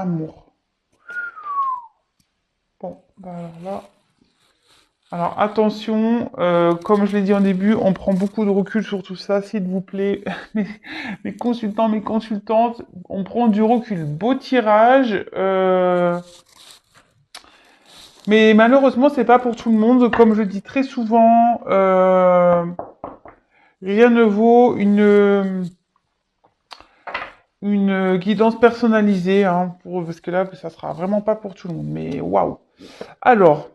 amour. Bon, bah alors là. Alors attention, comme je l'ai dit en début, on prend beaucoup de recul sur tout ça, s'il vous plaît. Mes, mes consultants, mes consultantes, on prend du recul. Beau tirage, mais malheureusement, c'est pas pour tout le monde. Comme je dis très souvent, rien ne vaut une guidance personnalisée, hein, parce que là, ça sera vraiment pas pour tout le monde. Mais waouh! Alors,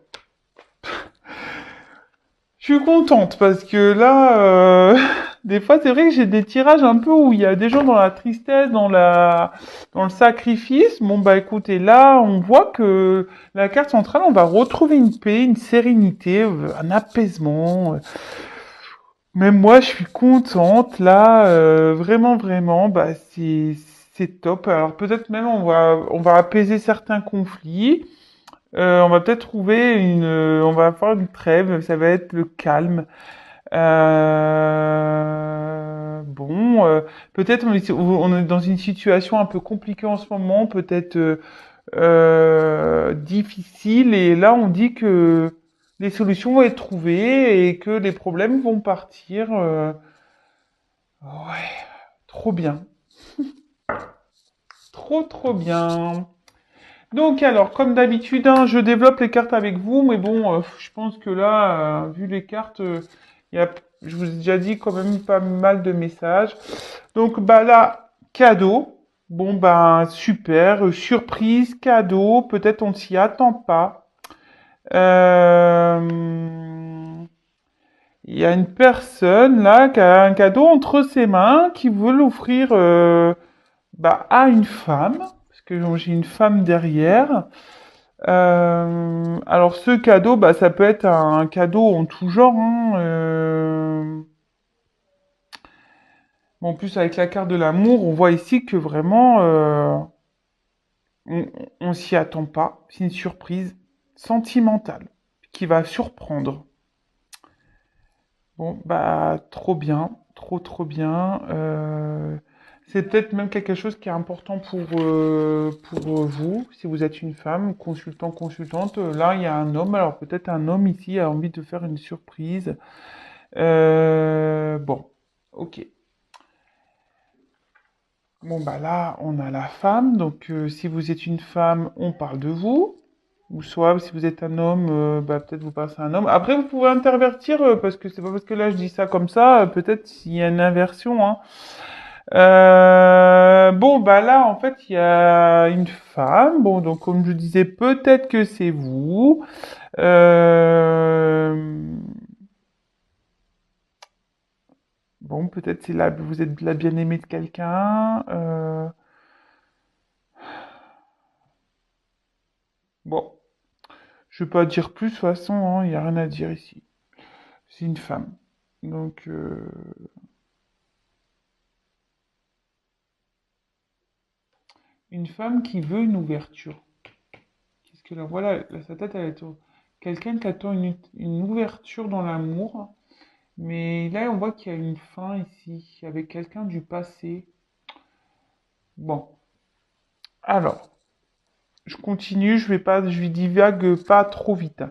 je suis contente parce que là, des fois, c'est vrai que j'ai des tirages un peu où il y a des gens dans la tristesse, dans le sacrifice. Bon, bah écoutez, là, on voit que la carte centrale, on va retrouver une paix, une sérénité, un apaisement. Même moi, je suis contente. Là, vraiment, vraiment, bah c'est top. Alors peut-être même on va apaiser certains conflits. On va peut-être trouver on va avoir une trêve. Ça va être le calme. Bon, peut-être on est dans une situation un peu compliquée en ce moment, peut-être difficile, et là on dit que les solutions vont être trouvées et que les problèmes vont partir. Ouais, trop bien, trop trop bien. Donc alors, comme d'habitude, hein, je développe les cartes avec vous, mais bon, je pense que là, vu les cartes, il y a, je vous ai déjà dit quand même pas mal de messages. Donc bah là, cadeau. Bon bah super, surprise, cadeau, peut-être on ne s'y attend pas. Euh, Il y a une personne là qui a un cadeau entre ses mains qui veut l'offrir bah, à une femme, parce que j'ai une femme derrière. Alors ce cadeau, bah, ça peut être un cadeau en tout genre, hein, bon, en plus avec la carte de l'amour, on voit ici que vraiment on, on s'y attend pas. C'est une surprise sentimentale qui va surprendre. Bon, bah trop bien, trop trop bien. C'est peut-être même quelque chose qui est important pour vous, si vous êtes une femme, consultant, consultante. Là, il y a un homme, alors peut-être un homme ici a envie de faire une surprise. Bon, ok. Bon, bah là, on a la femme. Donc, si vous êtes une femme, on parle de vous. Ou soit, si vous êtes un homme, bah, peut-être vous passez à un homme. Après, vous pouvez intervertir, parce que c'est pas parce que là, je dis ça comme ça, peut-être s'il y a une inversion, hein. Bon, bah là, en fait, il y a une femme. Bon, donc, comme je disais, peut-être que c'est vous. Euh, bon, peut-être c'est là, vous êtes la bien-aimée de quelqu'un. Bon. Je vais pas dire plus, de toute façon, hein, il n'y a rien à dire ici. C'est une femme. Donc, une femme qui veut une ouverture. Qu'est-ce que là, voilà, là, sa tête, elle est quelqu'un qui attend une ouverture dans l'amour. Mais là, on voit qu'il y a une fin ici, avec quelqu'un du passé. Bon, alors, je continue, je divague pas trop vite.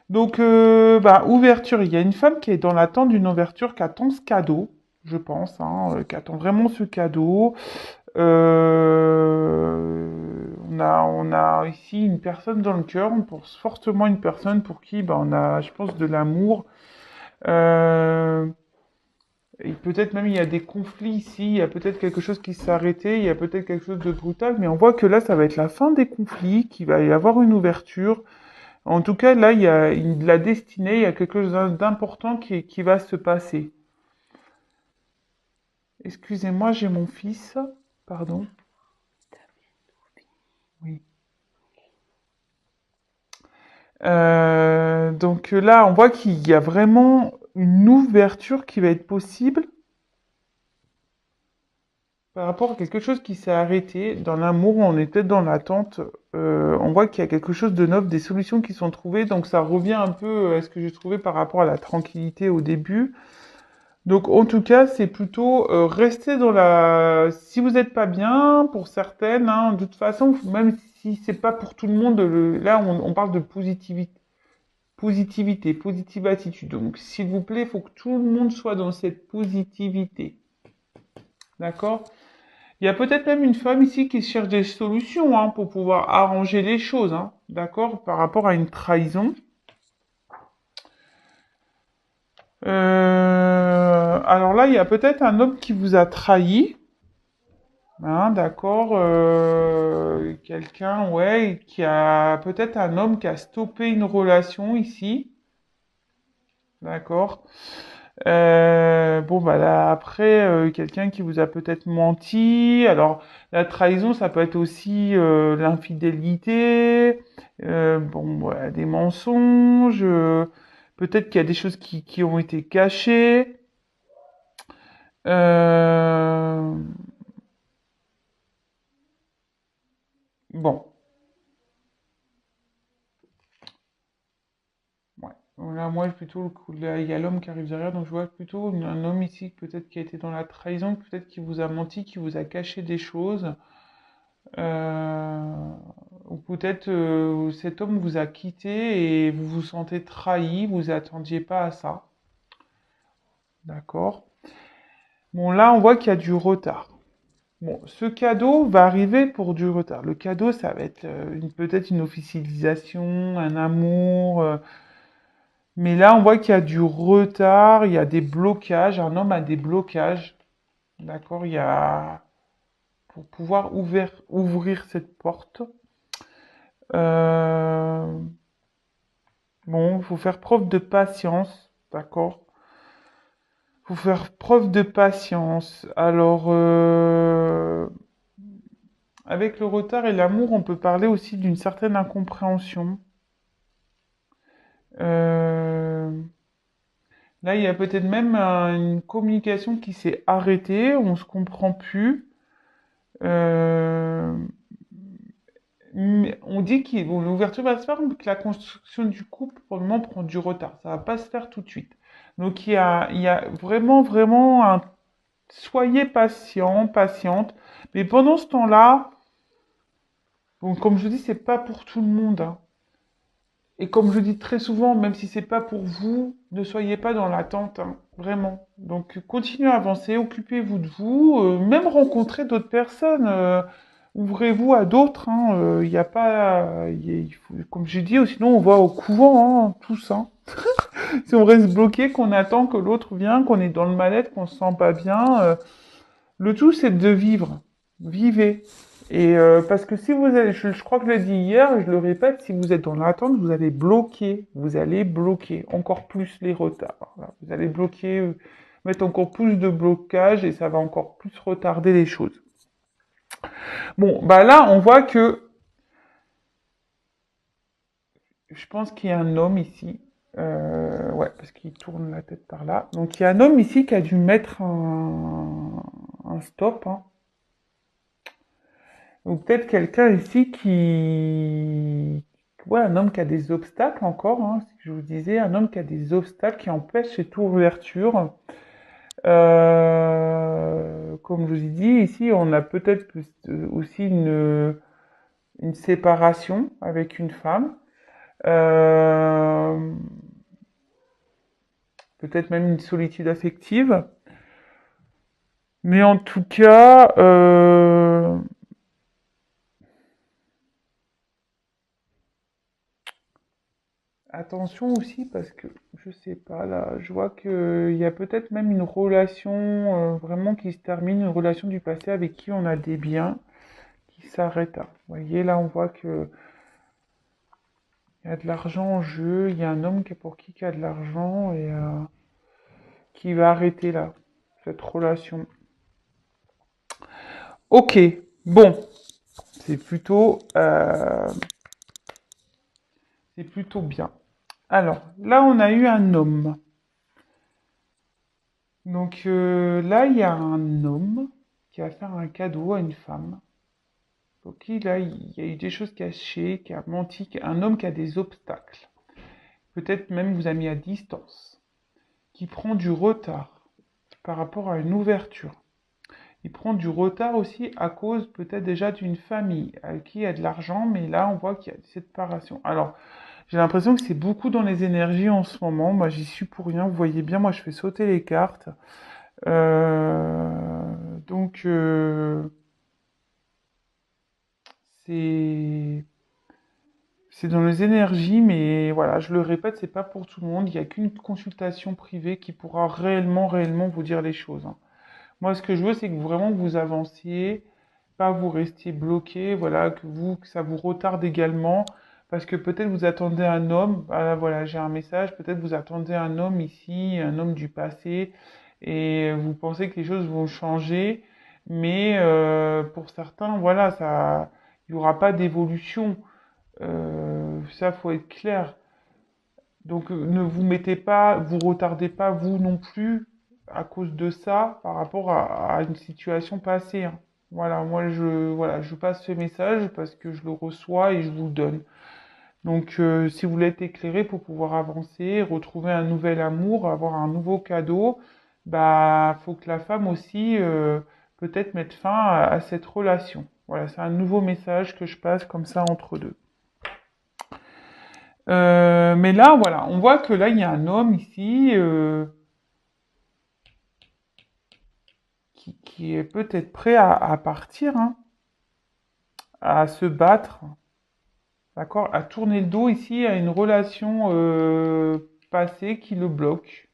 Donc, bah, ouverture, il y a une femme qui est dans l'attente d'une ouverture, qui attend ce cadeau, je pense, hein, qui attend vraiment ce cadeau. On a ici une personne dans le cœur, on pense fortement à une personne pour qui bah, on a, je pense, de l'amour. Euh, et peut-être même il y a des conflits ici, il y a peut-être quelque chose qui s'est arrêté, il y a peut-être quelque chose de brutal, mais on voit que là, ça va être la fin des conflits, qu'il va y avoir une ouverture. En tout cas, là, il y a de la destinée, il y a quelque chose d'important qui va se passer. Excusez-moi, j'ai mon fils. Pardon. Oui. Donc là, on voit qu'il y a vraiment une ouverture qui va être possible par rapport à quelque chose qui s'est arrêté. Dans l'amour, on est peut-être dans l'attente. On voit qu'il y a quelque chose de neuf, des solutions qui sont trouvées. Donc ça revient un peu à ce que j'ai trouvé par rapport à la tranquillité au début. Donc en tout cas, c'est plutôt rester dans la. Si vous n'êtes pas bien, pour certaines, hein, de toute façon, même si c'est pas pour tout le monde, là on parle de positive attitude. Donc s'il vous plaît, il faut que tout le monde soit dans cette positivité. D'accord? Il y a peut-être même une femme ici qui cherche des solutions hein, pour pouvoir arranger les choses, hein, d'accord, par rapport à une trahison. Alors là, il y a peut-être un homme qui vous a trahi, hein, d'accord, quelqu'un, ouais, qui a peut-être un homme qui a stoppé une relation ici, d'accord. Bon, bah là, après, quelqu'un qui vous a peut-être menti. Alors, la trahison, ça peut être aussi l'infidélité, bon, voilà, des mensonges, peut-être qu'il y a des choses qui ont été cachées. Euh, bon, ouais. Donc là, moi, plutôt, là, il y a l'homme qui arrive derrière, donc je vois plutôt un homme ici, peut-être qui a été dans la trahison, peut-être qui vous a menti, qui vous a caché des choses. Euh, ou peut-être cet homme vous a quitté et vous vous sentez trahi, vous attendiez pas à ça. D'accord? Bon, là, on voit qu'il y a du retard. Bon, ce cadeau va arriver pour du retard. Le cadeau, ça va être peut-être une officialisation, un amour. Mais là, on voit qu'il y a du retard, il y a des blocages. Un homme a des blocages. D'accord? Il y a pour pouvoir ouvrir cette porte. Euh, Bon, il faut faire preuve de patience, d'accord? Faut faire preuve de patience. Alors, avec le retard et l'amour, on peut parler aussi d'une certaine incompréhension. Euh, Là, il y a peut-être même une communication qui s'est arrêtée, on se comprend plus. Euh, mais on dit que bon, l'ouverture va se faire, mais que la construction du couple, pour le moment, prend du retard. Ça va pas se faire tout de suite. Donc, il y a vraiment, vraiment un soyez patient, patiente. Mais pendant ce temps-là, bon, comme je dis, c'est pas pour tout le monde, hein. Et comme je dis très souvent, même si c'est pas pour vous, ne soyez pas dans l'attente, hein, vraiment. Donc continuez à avancer, occupez-vous de vous, même rencontrez d'autres personnes, ouvrez-vous à d'autres. Hein, il y a pas, il faut- comme j'ai dit, sinon on va au couvent, hein, tous. Hein. Si on reste bloqué, qu'on attend que l'autre vienne, qu'on est dans le mal-être, qu'on se sent pas bien. Le tout, c'est de vivre. Vivez. Et parce que si vous êtes, je crois que je l'ai dit hier, je le répète, si vous êtes dans l'attente, vous allez bloquer encore plus les retards. Voilà. Vous allez bloquer, mettre encore plus de blocage et ça va encore plus retarder les choses. Bon, bah là, on voit que je pense qu'il y a un homme ici. Ouais, parce qu'il tourne la tête par là. Donc il y a un homme ici qui a dû mettre un stop, hein. Ou peut-être quelqu'un ici qui... Ouais, un homme qui a des obstacles encore, hein, ce que je vous disais, un homme qui a des obstacles qui empêchent cette ouverture. Comme je vous ai dit, ici, on a peut-être aussi une séparation avec une femme. Euh, Peut-être même une solitude affective. Mais en tout cas, attention aussi parce que je sais pas là, je vois que il y a peut-être même une relation vraiment qui se termine, une relation du passé avec qui on a des biens qui s'arrête là. Vous voyez là, on voit que il y a de l'argent en jeu, il y a un homme pour qui il y a de l'argent et qui va arrêter là cette relation. Ok, bon, c'est c'est plutôt bien. Alors là, on a eu un homme. Donc là, il y a un homme qui va faire un cadeau à une femme. Ok, là, il y a eu des choses cachées, qui a menti, un homme qui a des obstacles. Peut-être même vous a mis à distance, qui prend du retard. par rapport à une ouverture. Il prend du retard aussi à cause peut-être déjà d'une famille qui a de l'argent, mais là on voit qu'il y a cette séparation. Alors, j'ai l'impression que c'est beaucoup dans les énergies en ce moment. Moi, j'y suis pour rien. Vous voyez bien, moi, je fais sauter les cartes. Euh, donc, c'est c'est dans les énergies, mais voilà, je le répète, c'est pas pour tout le monde. Il n'y a qu'une consultation privée qui pourra réellement vous dire les choses, hein. Moi, ce que je veux, c'est que vraiment vous avanciez, pas vous restiez bloqué, voilà, que ça vous retarde également, parce que peut-être vous attendez un homme, ah, voilà, j'ai un message, peut-être vous attendez un homme ici, un homme du passé, et vous pensez que les choses vont changer, mais pour certains, voilà, ça, il n'y aura pas d'évolution. Ça, faut être clair. Donc, ne vous mettez pas, vous retardez pas vous non plus à cause de ça par rapport à une situation passée, hein. Voilà, voilà, je passe ce message parce que je le reçois et je vous le donne. Donc, si vous voulez être éclairé pour pouvoir avancer, retrouver un nouvel amour, avoir un nouveau cadeau, bah, faut que la femme aussi, peut-être mette fin à cette relation. Voilà, c'est un nouveau message que je passe comme ça entre deux. Mais là, voilà, on voit que là, il y a un homme ici qui est peut-être prêt à partir, hein, à se battre, d'accord, à tourner le dos ici à une relation passée qui le bloque,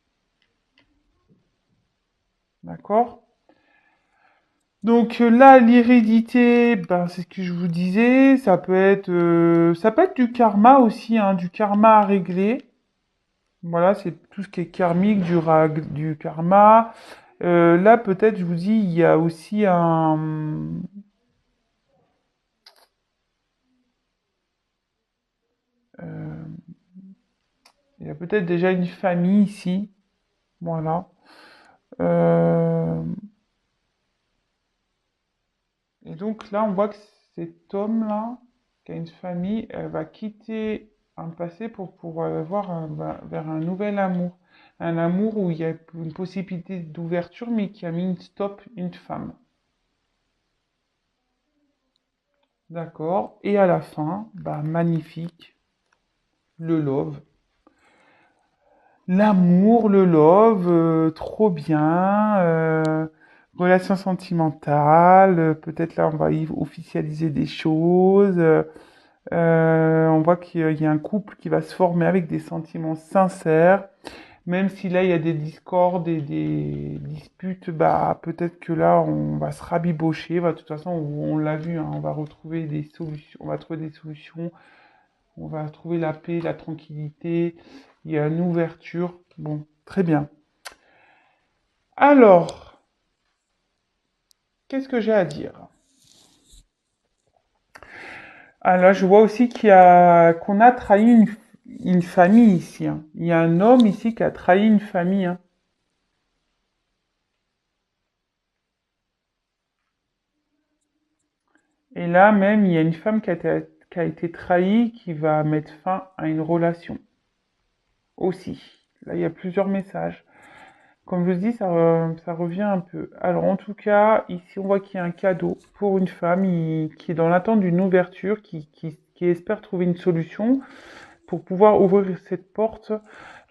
d'accord? Donc là, l'hérédité, ben, c'est ce que je vous disais, ça peut être du karma aussi, hein, du karma à régler. Voilà, c'est tout ce qui est karmique, du karma. Là, peut-être, je vous dis, il y a aussi euh, il y a peut-être déjà une famille ici. Voilà. Euh, et donc là, on voit que cet homme-là, qui a une famille, elle va quitter un passé pour pouvoir avoir vers un nouvel amour. Un amour où il y a une possibilité d'ouverture, mais qui a mis une stop, une femme. D'accord. Et à la fin, bah, magnifique, le love. L'amour, le love, trop bien. Relation sentimentale, peut-être là on va y officialiser des choses. On voit qu'il y a un couple qui va se former avec des sentiments sincères. Même si là il y a des discordes et des disputes, bah peut-être que là on va se rabibocher. Bah, de toute façon, on l'a vu, hein, on va retrouver des solutions. On va trouver des solutions. On va trouver la paix, la tranquillité. Il y a une ouverture. Bon, très bien. Alors, qu'est-ce que j'ai à dire? Ah là, je vois aussi qu'on a trahi une famille ici, hein. Il y a un homme ici qui a trahi une famille, hein. Et là même, il y a une femme qui a été trahie, qui va mettre fin à une relation aussi. Là, il y a plusieurs messages. Comme je vous dis, ça revient un peu. Alors, en tout cas, ici, on voit qu'il y a un cadeau pour une femme qui est dans l'attente d'une ouverture, qui espère trouver une solution pour pouvoir ouvrir cette porte,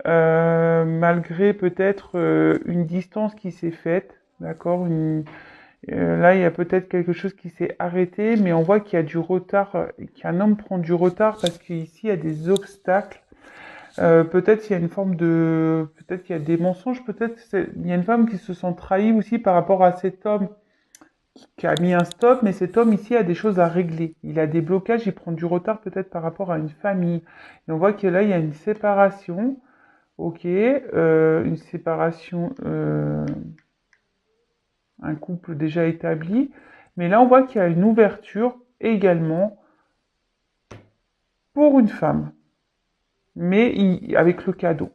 malgré peut-être une distance qui s'est faite, d'accord? Là, il y a peut-être quelque chose qui s'est arrêté, mais on voit qu'il y a du retard, qu'un homme prend du retard parce qu'ici, il y a des obstacles. Peut-être il y a une forme de, peut-être qu'il y a des mensonges, il y a une femme qui se sent trahie aussi par rapport à cet homme qui a mis un stop, mais cet homme ici a des choses à régler. Il a des blocages, il prend du retard peut-être par rapport à une famille. Et on voit que là, il y a une séparation, ok, une séparation, un couple déjà établi, mais là, on voit qu'il y a une ouverture également pour une femme, mais avec le cadeau.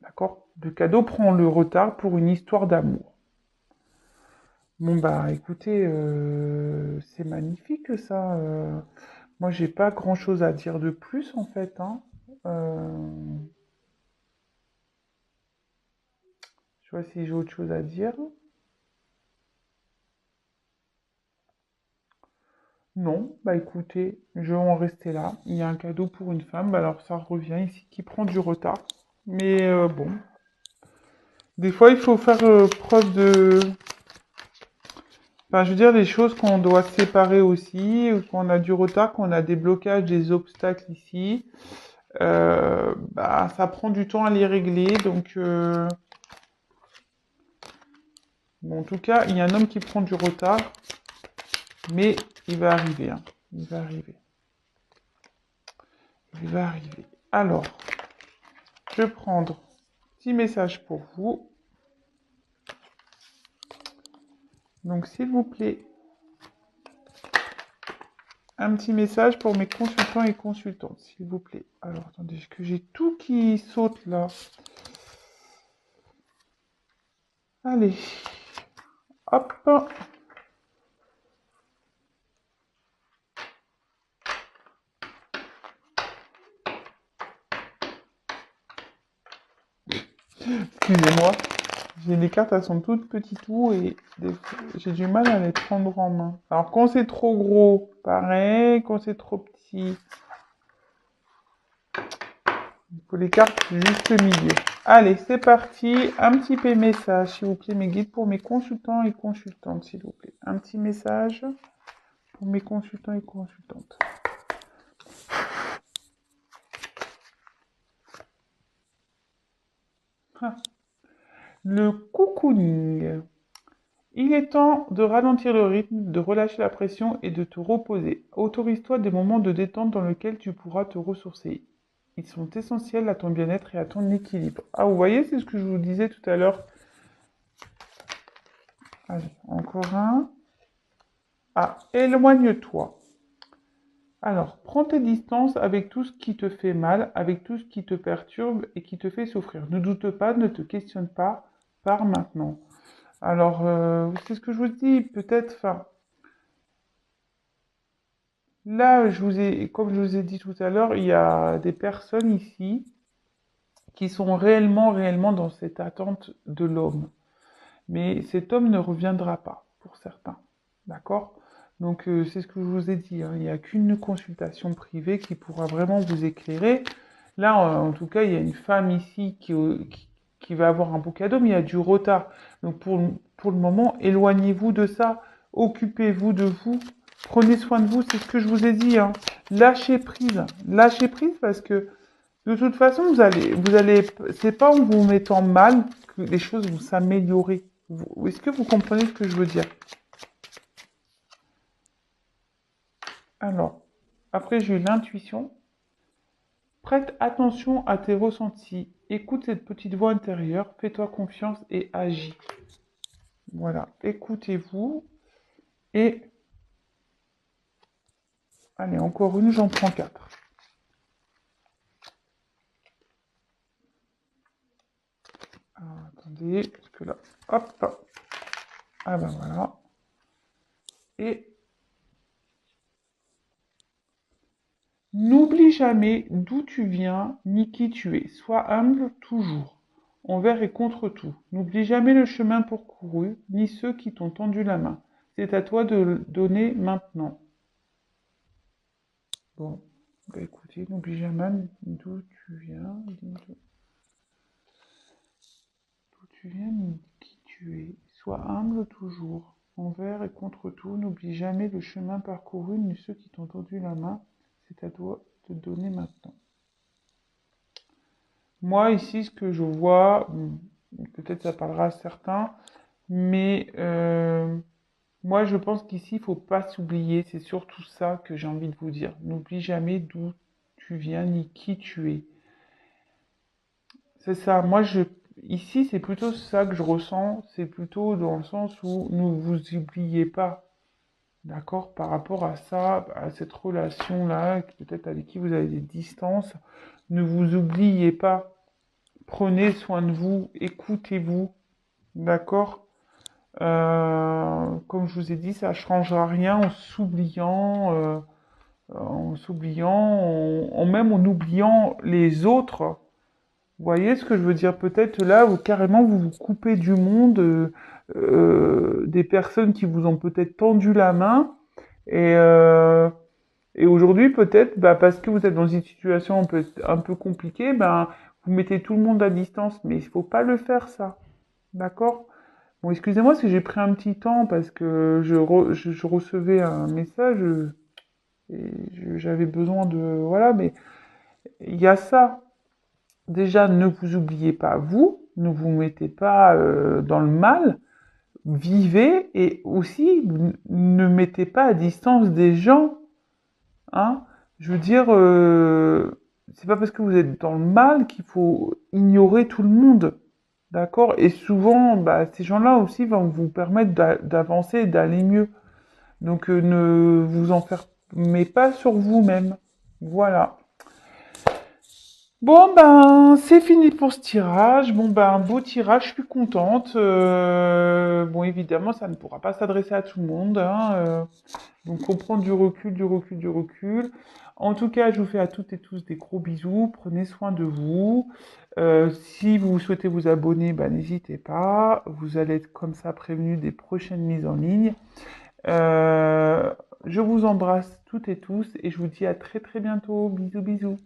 D'accord? Le cadeau prend le retard pour une histoire d'amour. Bon bah écoutez, c'est magnifique ça. Moi j'ai pas grand-chose à dire de plus en fait, hein. Euh, sais pas si j'ai autre chose à dire. Non, bah écoutez, je vais en rester là. Il y a un cadeau pour une femme, bah alors ça revient ici qui prend du retard. Mais bon, des fois il faut faire preuve de... Enfin, je veux dire, des choses qu'on doit séparer aussi, ou qu'on a du retard, qu'on a des blocages, des obstacles ici. Bah, ça prend du temps à les régler, donc... Bon, en tout cas, il y a un homme qui prend du retard, mais il va arriver, hein. Il va arriver. Il va arriver. Alors, je vais prendre un petit message pour vous. Donc, s'il vous plaît, un petit message pour mes consultants et consultantes, s'il vous plaît. Alors, attendez, que j'ai tout qui saute là. Allez, hop. Excusez-moi, j'ai les cartes, elles sont toutes petites tout et j'ai du mal à les prendre en main. Alors, quand c'est trop gros, pareil. Quand c'est trop petit, il faut les cartes juste milieu. Allez, c'est parti. Un petit peu message, s'il vous plaît, mes guides pour mes consultants et consultantes, s'il vous plaît. Un petit message pour mes consultants et consultantes. Ah. Le cocooning. Il est temps de ralentir le rythme, de relâcher la pression et de te reposer. Autorise-toi des moments de détente dans lesquels tu pourras te ressourcer. Ils sont essentiels à ton bien-être et à ton équilibre. Ah, vous voyez, c'est ce que je vous disais tout à l'heure. Allez, encore un. Ah, éloigne-toi. Alors, prends tes distances avec tout ce qui te fait mal, avec tout ce qui te perturbe et qui te fait souffrir. Ne doute pas, ne te questionne pas, pars maintenant. Alors, c'est ce que je vous dis, peut-être, enfin, là, comme je vous ai dit tout à l'heure, il y a des personnes ici qui sont réellement dans cette attente de l'homme. Mais cet homme ne reviendra pas, pour certains. D'accord? Donc, c'est ce que je vous ai dit, hein. Il n'y a qu'une consultation privée qui pourra vraiment vous éclairer. Là, en tout cas, il y a une femme ici qui va avoir un beau cadeau, mais il y a du retard. Donc, pour le moment, éloignez-vous de ça. Occupez-vous de vous. Prenez soin de vous, c'est ce que je vous ai dit, hein. Lâchez prise. Lâchez prise parce que de toute façon, c'est pas en vous mettant mal que les choses vont s'améliorer. Est-ce que vous comprenez ce que je veux dire? Alors, après, j'ai eu l'intuition. Prête attention à tes ressentis. Écoute cette petite voix intérieure. Fais-toi confiance et agis. Voilà. Écoutez-vous. Et, allez, encore une, j'en prends 4. Alors, attendez, parce que là, hop. Ah ben voilà. Et n'oublie jamais d'où tu viens ni qui tu es. Sois humble toujours, envers et contre tout. N'oublie jamais le chemin parcouru, ni ceux qui t'ont tendu la main. C'est à toi de le donner maintenant. Bon, bah écoutez, n'oublie jamais d'où tu viens, ni qui tu es. Sois humble toujours, envers et contre tout. N'oublie jamais le chemin parcouru, ni ceux qui t'ont tendu la main. C'est à toi de donner maintenant. Moi, ici, ce que je vois, peut-être ça parlera à certains, mais moi, je pense qu'ici, il faut pas s'oublier. C'est surtout ça que j'ai envie de vous dire. N'oublie jamais d'où tu viens ni qui tu es. C'est ça. Ici, c'est plutôt ça que je ressens. C'est plutôt dans le sens où ne vous oubliez pas. D'accord? Par rapport à ça, à cette relation-là, peut-être avec qui vous avez des distances, ne vous oubliez pas. Prenez soin de vous, écoutez-vous, d'accord? Comme je vous ai dit, ça ne changera rien en s'oubliant, même en oubliant les autres. Vous voyez ce que je veux dire? Peut-être là, vous carrément, vous vous coupez du monde, des personnes qui vous ont peut-être tendu la main. Et, euh, et aujourd'hui, peut-être, bah, parce que vous êtes dans une situation un peu compliquée, ben, vous mettez tout le monde à distance. Mais il faut pas le faire, ça. D'accord? Bon, excusez-moi si j'ai pris un petit temps parce que je recevais un message et j'avais besoin de... Voilà, mais il y a ça. Déjà, ne vous oubliez pas vous, ne vous mettez pas dans le mal, vivez et aussi ne mettez pas à distance des gens, hein. Je veux dire, c'est pas parce que vous êtes dans le mal qu'il faut ignorer tout le monde, d'accord? Et souvent, bah, ces gens-là aussi vont vous permettre d'avancer et d'aller mieux. Donc, ne vous enfermez pas sur vous-même. Voilà. Bon ben c'est fini pour ce tirage. Bon ben beau tirage, je suis contente. Bon évidemment ça ne pourra pas s'adresser à tout le monde, hein, donc on prend du recul, du recul, du recul. En tout cas, je vous fais à toutes et tous des gros bisous. Prenez soin de vous. Si vous souhaitez vous abonner, ben, n'hésitez pas. Vous allez être comme ça prévenu des prochaines mises en ligne. Euh, je vous embrasse toutes et tous et je vous dis à très très bientôt. Bisous bisous.